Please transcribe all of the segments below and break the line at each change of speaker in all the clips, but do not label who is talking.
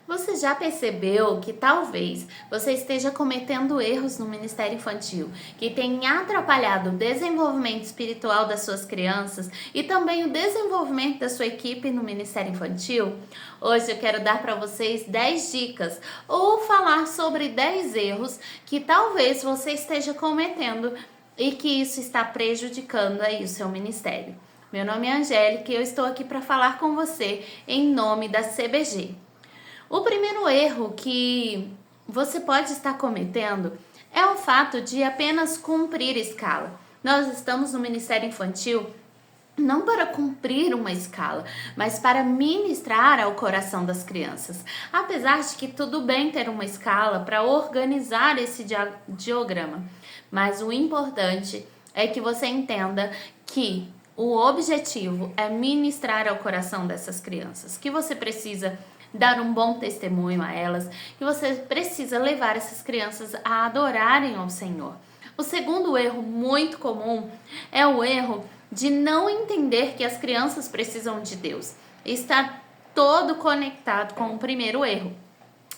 Você já percebeu que talvez você esteja cometendo erros no Ministério Infantil, que tem atrapalhado o desenvolvimento espiritual das suas crianças e também o desenvolvimento da sua equipe no Ministério Infantil? Hoje eu quero dar para vocês 10 dicas ou falar sobre 10 erros que talvez você esteja cometendo e que isso está prejudicando aí o seu ministério. Meu nome é Angélica e eu estou aqui para falar com você em nome da CBG. O primeiro erro que você pode estar cometendo é o fato de apenas cumprir escala. Nós estamos no Ministério Infantil não para cumprir uma escala, mas para ministrar ao coração das crianças. Apesar de que tudo bem ter uma escala para organizar esse diagrama, mas o importante é que você entenda que o objetivo é ministrar ao coração dessas crianças, que você precisa dar um bom testemunho a elas, que você precisa levar essas crianças a adorarem ao Senhor. O segundo erro muito comum é o erro de não entender que as crianças precisam de Deus. Está todo conectado com o primeiro erro.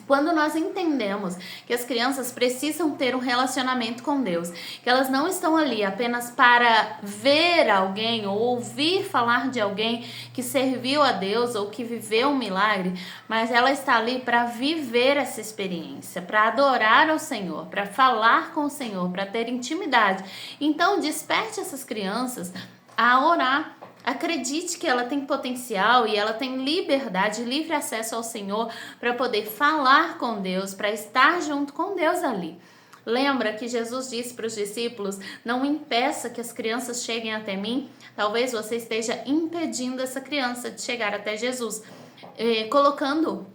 Quando nós entendemos que as crianças precisam ter um relacionamento com Deus, que elas não estão ali apenas para ver alguém ou ouvir falar de alguém que serviu a Deus ou que viveu um milagre, mas ela está ali para viver essa experiência, para adorar ao Senhor, para falar com o Senhor, para ter intimidade. Então, desperte essas crianças a orar. Acredite que ela tem potencial e ela tem liberdade, livre acesso ao Senhor para poder falar com Deus, para estar junto com Deus ali. Lembra que Jesus disse para os discípulos: não impeça que as crianças cheguem até mim. Talvez você esteja impedindo essa criança de chegar até Jesus, colocando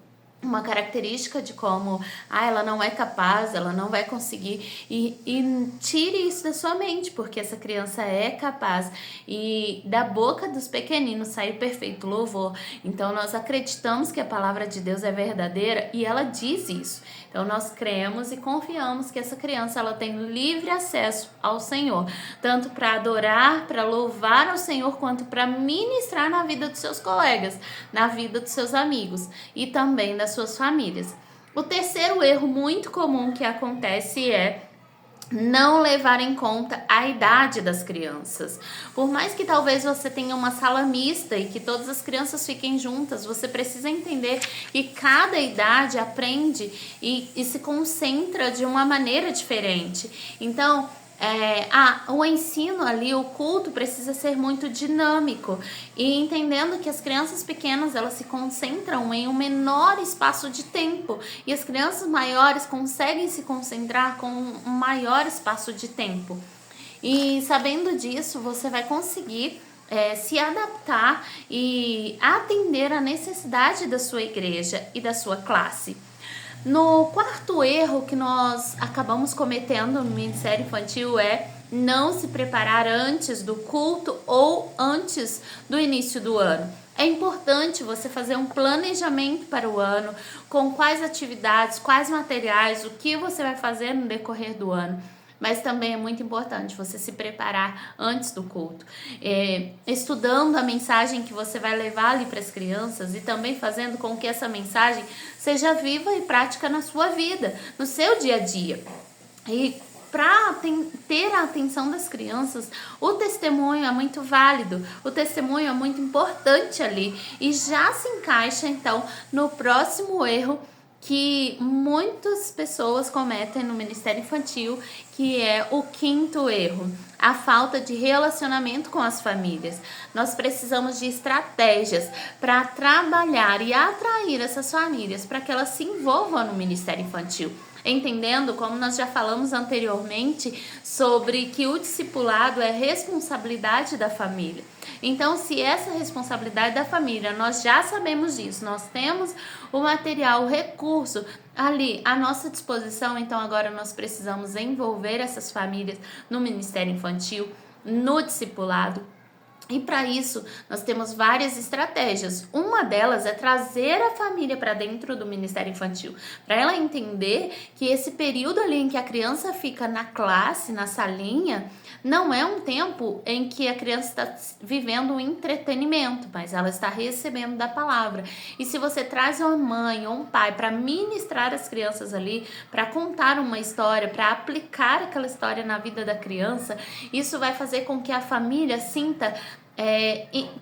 uma característica de como ela não é capaz, ela não vai conseguir, e tire isso da sua mente, porque essa criança é capaz e da boca dos pequeninos sai o perfeito louvor. Então nós acreditamos que a palavra de Deus é verdadeira e ela diz isso. Então nós cremos e confiamos que essa criança ela tem livre acesso ao Senhor, tanto para adorar, para louvar ao Senhor, quanto para ministrar na vida dos seus colegas, na vida dos seus amigos e também das suas famílias. O terceiro erro muito comum que acontece é não levar em conta a idade das crianças. Por mais que talvez você tenha uma sala mista e que todas as crianças fiquem juntas, você precisa entender que cada idade aprende e se concentra de uma maneira diferente. Então, o ensino ali, o culto precisa ser muito dinâmico e entendendo que as crianças pequenas elas se concentram em um menor espaço de tempo e as crianças maiores conseguem se concentrar com um maior espaço de tempo. E sabendo disso, você vai conseguir se adaptar e atender a necessidade da sua igreja e da sua classe. No quarto erro que nós acabamos cometendo no Ministério Infantil é não se preparar antes do culto ou antes do início do ano. É importante você fazer um planejamento para o ano, com quais atividades, quais materiais, o que você vai fazer no decorrer do ano. Mas também é muito importante você se preparar antes do culto, estudando a mensagem que você vai levar ali para as crianças e também fazendo com que essa mensagem seja viva e prática na sua vida, no seu dia a dia. E para ter a atenção das crianças, o testemunho é muito válido, o testemunho é muito importante ali e já se encaixa então no próximo erro que muitas pessoas cometem no Ministério Infantil, que é o quinto erro, a falta de relacionamento com as famílias. Nós precisamos de estratégias para trabalhar e atrair essas famílias para que elas se envolvam no Ministério Infantil. Entendendo, como nós já falamos anteriormente, sobre que o discipulado é responsabilidade da família. Então, se essa responsabilidade da família, nós já sabemos disso, nós temos o material, o recurso ali à nossa disposição, então agora nós precisamos envolver essas famílias no Ministério Infantil, no discipulado, E para isso, nós temos várias estratégias. Uma delas é trazer a família para dentro do Ministério Infantil, para ela entender que esse período ali em que a criança fica na classe, na salinha, não é um tempo em que a criança está vivendo um entretenimento, mas ela está recebendo da palavra. E se você traz uma mãe ou um pai para ministrar as crianças ali, para contar uma história, para aplicar aquela história na vida da criança, isso vai fazer com que a família sinta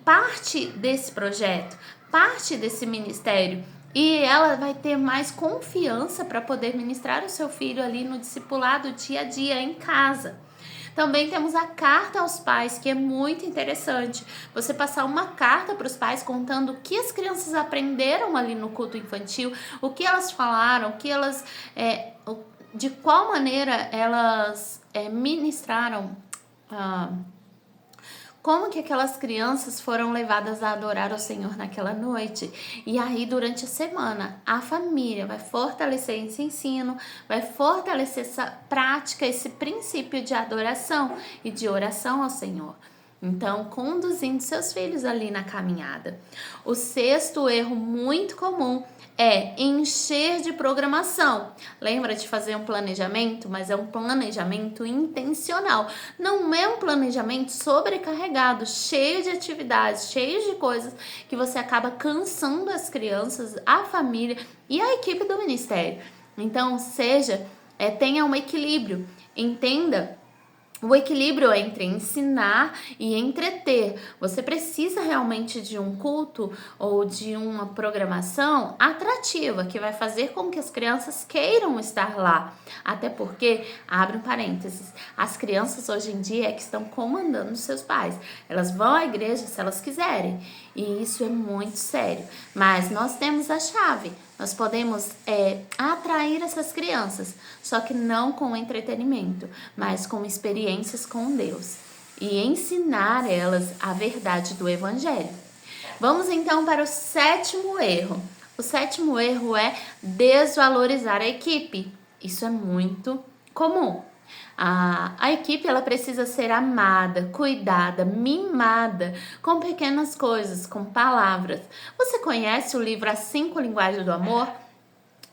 parte desse projeto, parte desse ministério. E ela vai ter mais confiança para poder ministrar o seu filho ali no discipulado dia a dia em casa. Também temos a carta aos pais, que é muito interessante. Você passar uma carta para os pais contando o que as crianças aprenderam ali no culto infantil, o que elas falaram, o que elas, de qual maneira elas ministraram. Como que aquelas crianças foram levadas a adorar ao Senhor naquela noite. E aí, durante a semana, a família vai fortalecer esse ensino, vai fortalecer essa prática, esse princípio de adoração e de oração ao Senhor. Então, conduzindo seus filhos ali na caminhada. O sexto erro muito comum é encher de programação. Lembra de fazer um planejamento, mas é um planejamento intencional. Não é um planejamento sobrecarregado, cheio de atividades, cheio de coisas que você acaba cansando as crianças, a família e a equipe do ministério. Então, tenha um equilíbrio. Entenda o equilíbrio entre ensinar e entreter. Você precisa realmente de um culto ou de uma programação atrativa, que vai fazer com que as crianças queiram estar lá. Até porque, abre um parênteses, as crianças hoje em dia é que estão comandando os seus pais. Elas vão à igreja se elas quiserem. E isso é muito sério. Mas nós temos a chave. Nós podemos atrair essas crianças, só que não com entretenimento, mas com experiências com Deus e ensinar elas a verdade do Evangelho. Vamos então para o sétimo erro. O sétimo erro é desvalorizar a equipe. Isso é muito comum. A equipe ela precisa ser amada, cuidada, mimada com pequenas coisas, com palavras. Você conhece o livro As 5 Linguagens do Amor?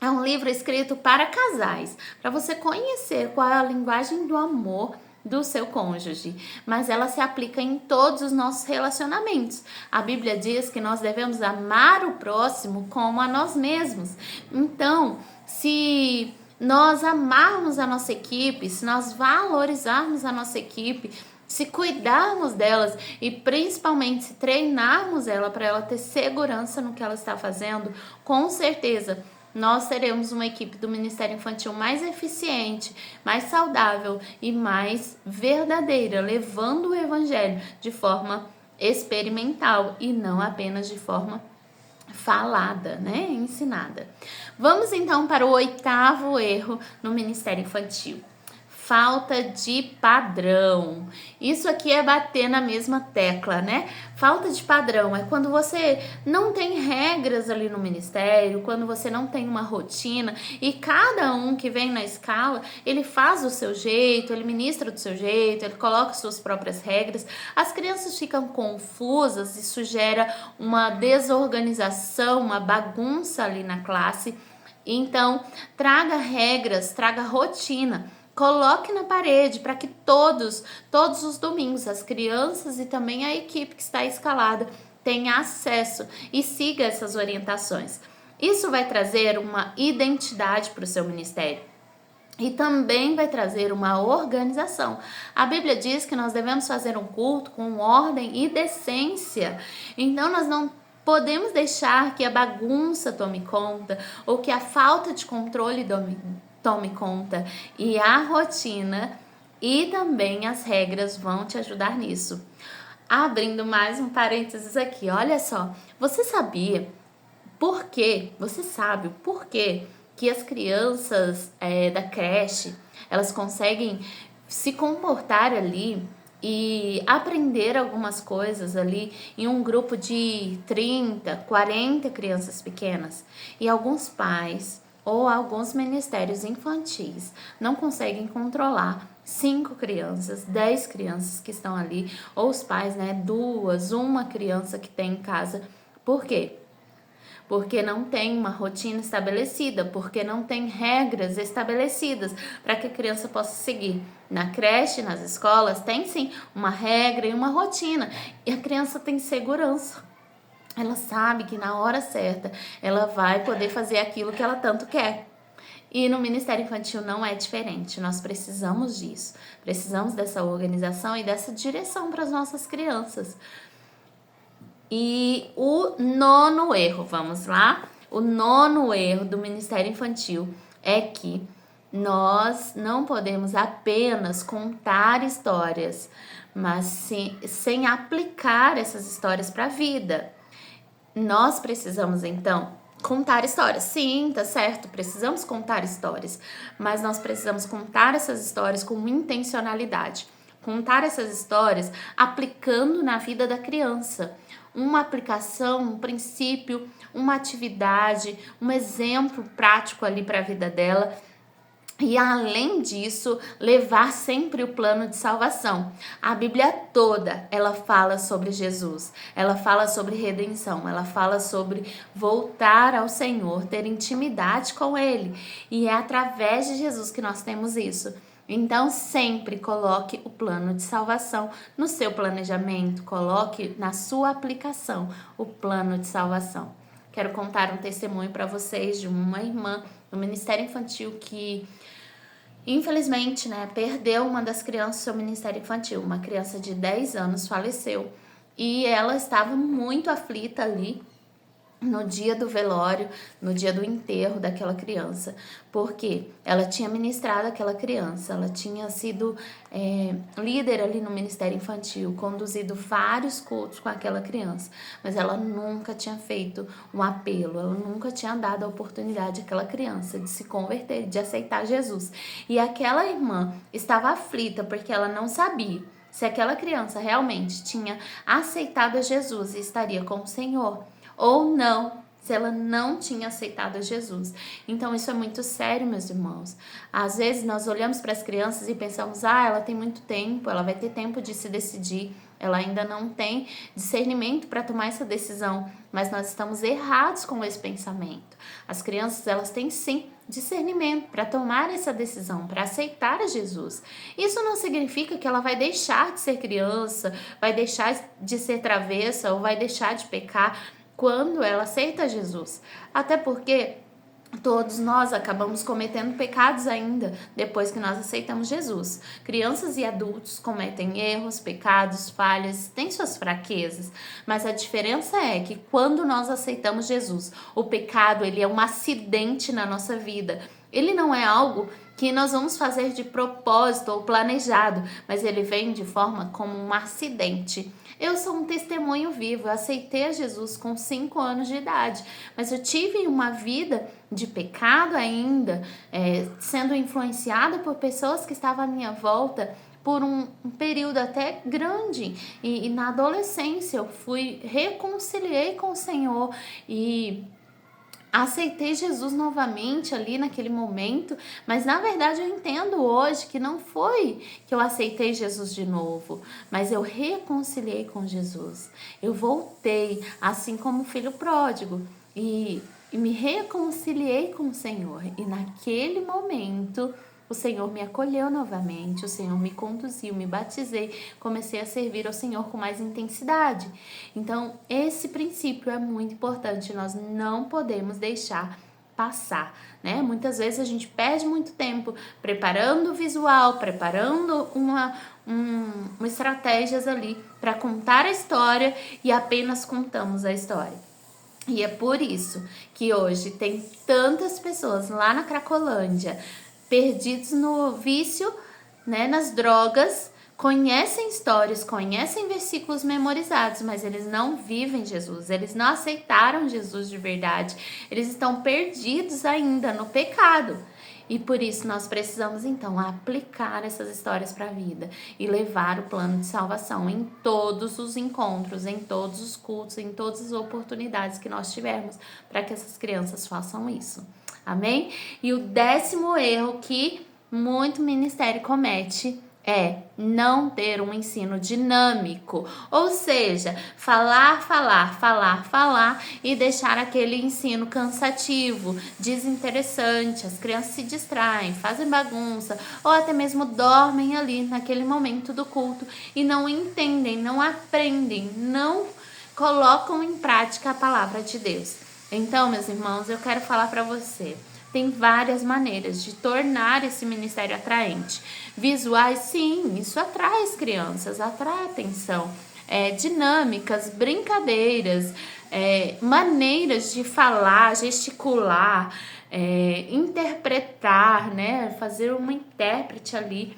É um livro escrito para casais, para você conhecer qual é a linguagem do amor do seu cônjuge, mas ela se aplica em todos os nossos relacionamentos. A Bíblia diz que nós devemos amar o próximo como a nós mesmos. Então, se nós amarmos a nossa equipe, se nós valorizarmos a nossa equipe, se cuidarmos delas e principalmente se treinarmos ela para ela ter segurança no que ela está fazendo, com certeza nós teremos uma equipe do Ministério Infantil mais eficiente, mais saudável e mais verdadeira, levando o Evangelho de forma experimental e não apenas de forma falada, né? Ensinada. Vamos então para o oitavo erro no Ministério Infantil. Falta de padrão. Isso aqui é bater na mesma tecla, né? Falta de padrão é quando você não tem regras ali no ministério, quando você não tem uma rotina e cada um que vem na escala, ele faz do seu jeito, ele ministra do seu jeito, ele coloca suas próprias regras. As crianças ficam confusas, isso gera uma desorganização, uma bagunça ali na classe. Então, traga regras, traga rotina. Coloque na parede para que todos os domingos, as crianças e também a equipe que está escalada tenha acesso e siga essas orientações. Isso vai trazer uma identidade para o seu ministério e também vai trazer uma organização. A Bíblia diz que nós devemos fazer um culto com ordem e decência. Então nós não podemos deixar que a bagunça tome conta ou que a falta de controle tome conta, e a rotina e também as regras vão te ajudar nisso. Abrindo mais um parênteses aqui, olha só, você sabe o porquê que as crianças da creche, elas conseguem se comportar ali e aprender algumas coisas ali em um grupo de 30, 40 crianças pequenas? E alguns pais ou alguns ministérios infantis não conseguem controlar 5 crianças, 10 crianças que estão ali, ou os pais, né, 2, uma criança que tem em casa. Por quê? Porque não tem uma rotina estabelecida, porque não tem regras estabelecidas para que a criança possa seguir. Na creche, nas escolas, tem sim uma regra e uma rotina, e a criança tem segurança. Ela sabe que na hora certa ela vai poder fazer aquilo que ela tanto quer. E no Ministério Infantil não é diferente, nós precisamos disso, precisamos dessa organização e dessa direção para as nossas crianças. E o 9º erro, vamos lá? O 9º erro do Ministério Infantil é que nós não podemos apenas contar histórias, mas sem aplicar essas histórias para a vida. Nós precisamos, então, contar histórias. Sim, tá certo, precisamos contar histórias, mas nós precisamos contar essas histórias com intencionalidade. Contar essas histórias aplicando na vida da criança. Uma aplicação, um princípio, uma atividade, um exemplo prático ali para a vida dela. E além disso, levar sempre o plano de salvação. A Bíblia toda, ela fala sobre Jesus, ela fala sobre redenção, ela fala sobre voltar ao Senhor, ter intimidade com Ele. E é através de Jesus que nós temos isso. Então, sempre coloque o plano de salvação no seu planejamento, coloque na sua aplicação o plano de salvação. Quero contar um testemunho para vocês de uma irmã do Ministério Infantil que, infelizmente, perdeu uma das crianças do seu Ministério Infantil. Uma criança de 10 anos faleceu e ela estava muito aflita ali no dia do velório, no dia do enterro daquela criança, porque ela tinha ministrado aquela criança, ela tinha sido líder ali no Ministério Infantil, conduzido vários cultos com aquela criança, mas ela nunca tinha feito um apelo, ela nunca tinha dado a oportunidade àquela criança de se converter, de aceitar Jesus. E aquela irmã estava aflita porque ela não sabia se aquela criança realmente tinha aceitado a Jesus e estaria com o Senhor, ou não, se ela não tinha aceitado Jesus. Então isso é muito sério, meus irmãos. Às vezes nós olhamos para as crianças e pensamos, ela tem muito tempo, ela vai ter tempo de se decidir, ela ainda não tem discernimento para tomar essa decisão, mas nós estamos errados com esse pensamento. As crianças, elas têm sim discernimento para tomar essa decisão, para aceitar a Jesus. Isso não significa que ela vai deixar de ser criança, vai deixar de ser travessa ou vai deixar de pecar quando ela aceita Jesus. Até porque todos nós acabamos cometendo pecados ainda depois que nós aceitamos Jesus. Crianças e adultos cometem erros, pecados, falhas, têm suas fraquezas, mas a diferença é que quando nós aceitamos Jesus, o pecado ele é um acidente na nossa vida. Ele não é algo que nós vamos fazer de propósito ou planejado, mas ele vem de forma como um acidente. Eu sou um testemunho vivo, eu aceitei a Jesus com 5 anos de idade, mas eu tive uma vida de pecado ainda, sendo influenciada por pessoas que estavam à minha volta por um período até grande, e na adolescência eu reconciliei com o Senhor e aceitei Jesus novamente ali naquele momento, mas na verdade eu entendo hoje que não foi que eu aceitei Jesus de novo, mas eu reconciliei com Jesus. Eu voltei, assim como o filho pródigo, e me reconciliei com o Senhor. E naquele momento o Senhor me acolheu novamente, o Senhor me conduziu, me batizei, comecei a servir ao Senhor com mais intensidade. Então, esse princípio é muito importante, nós não podemos deixar passar, né? Muitas vezes a gente perde muito tempo preparando o visual, preparando uma estratégias ali para contar a história e apenas contamos a história. E é por isso que hoje tem tantas pessoas lá na Cracolândia perdidos no vício, nas drogas, conhecem histórias, conhecem versículos memorizados, mas eles não vivem Jesus, eles não aceitaram Jesus de verdade, eles estão perdidos ainda no pecado. E por isso nós precisamos então aplicar essas histórias para a vida e levar o plano de salvação em todos os encontros, em todos os cultos, em todas as oportunidades que nós tivermos, para que essas crianças façam isso. Amém? E o 10º erro que muito ministério comete é não ter um ensino dinâmico, ou seja, falar e deixar aquele ensino cansativo, desinteressante. As crianças se distraem, fazem bagunça ou até mesmo dormem ali naquele momento do culto e não entendem, não aprendem, não colocam em prática a palavra de Deus. Então, meus irmãos, eu quero falar para você. Tem várias maneiras de tornar esse ministério atraente. Visuais, sim, isso atrai as crianças, atrai atenção. Dinâmicas, brincadeiras, maneiras de falar, gesticular, interpretar, né? Fazer uma intérprete ali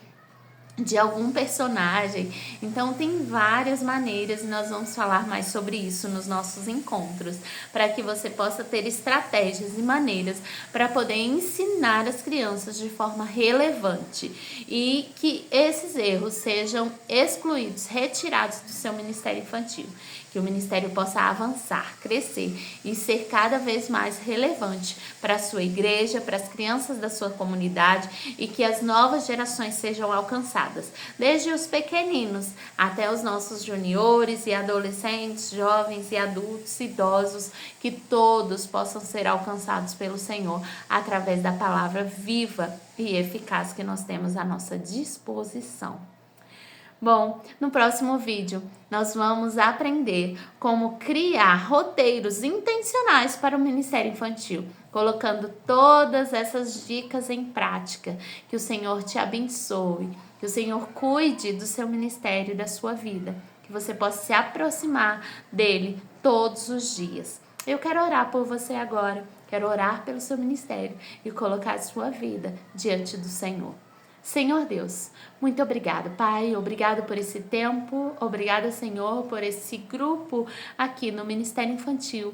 de algum personagem. Então tem várias maneiras e nós vamos falar mais sobre isso nos nossos encontros, para que você possa ter estratégias e maneiras para poder ensinar as crianças de forma relevante e que esses erros sejam excluídos, retirados do seu ministério infantil, que o ministério possa avançar, crescer e ser cada vez mais relevante para a sua igreja, para as crianças da sua comunidade e que as novas gerações sejam alcançadas, desde os pequeninos até os nossos juniores e adolescentes, jovens e adultos, idosos, que todos possam ser alcançados pelo Senhor através da palavra viva e eficaz que nós temos à nossa disposição. Bom, no próximo vídeo nós vamos aprender como criar roteiros intencionais para o Ministério Infantil, colocando todas essas dicas em prática. Que o Senhor te abençoe, que o Senhor cuide do seu ministério e da sua vida, que você possa se aproximar dele todos os dias. Eu quero orar por você agora, quero orar pelo seu ministério e colocar a sua vida diante do Senhor. Senhor Deus, muito obrigado, Pai, obrigado por esse tempo, obrigada, Senhor, por esse grupo aqui no Ministério Infantil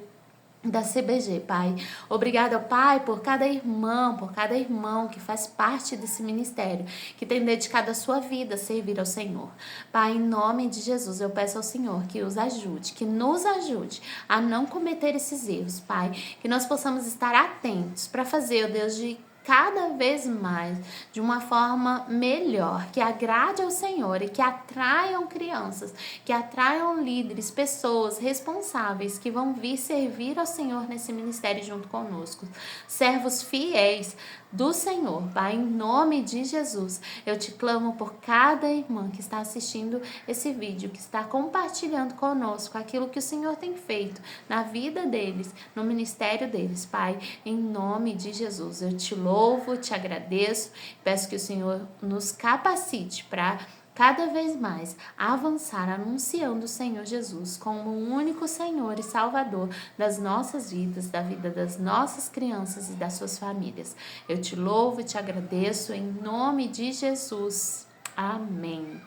da CBG, Pai. Obrigada, Pai, por cada irmã, por cada irmão que faz parte desse ministério, que tem dedicado a sua vida a servir ao Senhor. Pai, em nome de Jesus, eu peço ao Senhor que os ajude, que nos ajude a não cometer esses erros, Pai, que nós possamos estar atentos para fazer, ó Deus, de cada vez mais, de uma forma melhor, que agrade ao Senhor e que atraiam crianças, que atraiam líderes, pessoas responsáveis que vão vir servir ao Senhor nesse ministério junto conosco. Servos fiéis do Senhor, Pai, em nome de Jesus, eu te clamo por cada irmã que está assistindo esse vídeo, que está compartilhando conosco aquilo que o Senhor tem feito na vida deles, no ministério deles, Pai, em nome de Jesus, eu te louvo, te agradeço, peço que o Senhor nos capacite para cada vez mais avançar anunciando o Senhor Jesus como o único Senhor e Salvador das nossas vidas, da vida das nossas crianças e das suas famílias. Eu te louvo e te agradeço em nome de Jesus. Amém.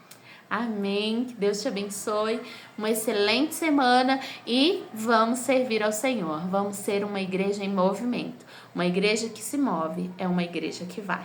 Amém. Que Deus te abençoe. Uma excelente semana e vamos servir ao Senhor. Vamos ser uma igreja em movimento. Uma igreja que se move é uma igreja que vai.